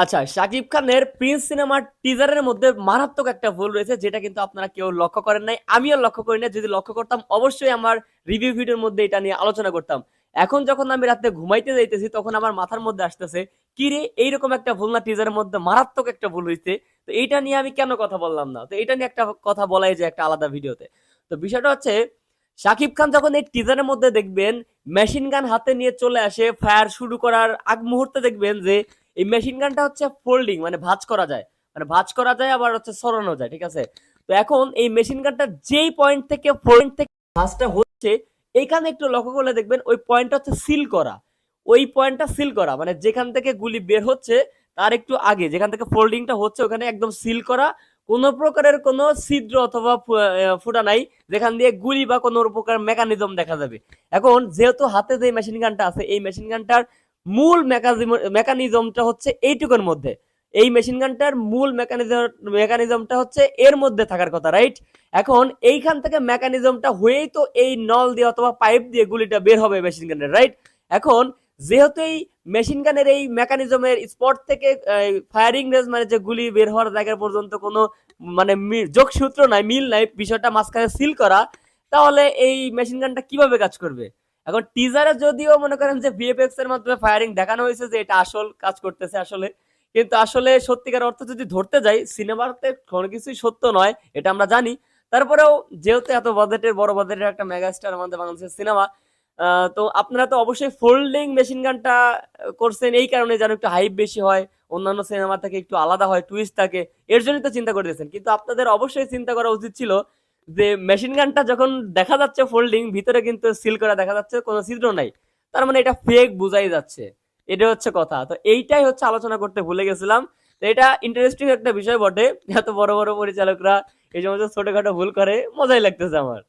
আচ্ছা, শাকিব খানের প্রিন্স সিনেমার টিজারের মধ্যে মারাত্মক একটা ভুল রয়েছে, যেটা কিন্তু আপনারা কেউ লক্ষ্য করেন নাই, আমিও লক্ষ্য করি না। যদি লক্ষ্য করতাম অবশ্যই আমার রিভিউ ভিডিওর মধ্যে এটা নিয়ে আলোচনা করতাম। এখন যখন আমি রাতে ঘুমাইতে যাইতেছি তখন আমার মাথার মধ্যে আসতেছে, কি রে এইরকম একটা ভুল না টিজারের মধ্যে মারাত্মক একটা ভুল হয়েছে, তো এইটা নিয়ে আমি কেন কথা বললাম না? তো এটা নিয়ে একটা কথা বলাই যায় একটা আলাদা ভিডিওতে। তো বিষয়টা হচ্ছে, শাকিব খান যখন এই টিজারের মধ্যে দেখবেন মেশিন গান হাতে নিয়ে চলে আসে ফায়ার শুরু করার আগ মুহূর্তে, দেখবেন যে এই মেশিন গানটা হচ্ছে ফোল্ডিং, মানে ভাঁজ করা যায়, মানে ভাঁজ করা যায় আবার হচ্ছে সরানো যায়, ঠিক আছে? তো এখন এই মেশিন গানটা যেই পয়েন্ট থেকে ভাঁজটা হচ্ছে, এইখানে একটু লক্ষ্য করলে দেখবেন ওই পয়েন্টটা হচ্ছে সিল করা। ওই পয়েন্টটা সিল করা মানে যেখান থেকে গুলি বের হচ্ছে তার একটু আগে যেখান থেকে ফোল্ডিংটা হচ্ছে ওখানে একদম সিল করা। কোনো প্রকারের কোনো ছিদ্র অথবা ফুটা নাই যেখান দিয়ে গুলি বা কোনো প্রকার মেকানিজম দেখা যাবে। এখন যেহেতু হাতে যে মেশিন গানটা আছে, এই মেশিন গানটার মূল মেকানিজমটা হচ্ছে এইটুকুর মধ্যে। এই মেশিন গানটার মূল মেকানিজমটা হচ্ছে এর মধ্যে থাকার কথা, রাইট? এখন এইখান থেকে মেকানিজমটা হয়েই তো এই নল দিয়ে অথবা পাইপ দিয়ে গুলিটা বের হবে মেশিন গানের, রাইট? এখন যেহেতু এই মেশিন গানের এই মেকানিজমের স্পট থেকে ফায়ারিং রেঞ্জ মানে যে গুলি বের হওয়ার জায়গা পর্যন্ত কোনো মানে যোগসূত্র নাই, মিল নাই, বিষয়টা মাঝখানে সিল করা, তাহলে এই মেশিন গানটা কিভাবে কাজ করবে? এখন টিজারে যদিও মনে করেন যে ভিএফএক্স এর মাধ্যমে ফায়ারিং দেখানো হয়েছে যে এটা আসল কাজ করতেছে আসলে, কিন্তু আসলে সত্যিকার অর্থ যদি ধরতে যাই সিনেমাতে কোনো কিছুই সত্য নয়, এটা আমরা জানি। তারপরেও যেহেতু এত বাজেটের বড় বাজেটের একটা মেগাস্টার আমাদের বাংলাদেশের সিনেমা, তো আপনারা তো অবশ্যই ফোল্ডিং মেশিন গানটা করছেন এই কারণে যেন একটু হাইপ বেশি হয়, অন্যান্য সিনেমা থেকে একটু আলাদা হয়, টুইস্ট থাকে, এর জন্যই তো চিন্তা করতেছেন। কিন্তু আপনাদের অবশ্যই চিন্তা করা উচিত ছিল যে মেশিন গানটা যখন দেখা যাচ্ছে ফোল্ডিং, ভিতরে কিন্তু সিল করা দেখা যাচ্ছে, কোনো ছিদ্র নাই, তার মানে এটা ফেক বোঝাই যাচ্ছে। এটা হচ্ছে কথা। তো এইটাই হচ্ছে আলোচনা করতে ভুলে গেছিলাম। তো এটা ইন্টারেস্টিং একটা বিষয় বটে, এত বড় বড় পরিচালকরা এই সমস্ত ছোটখাটো ভুল করে, মজাই লাগতেছে আমার।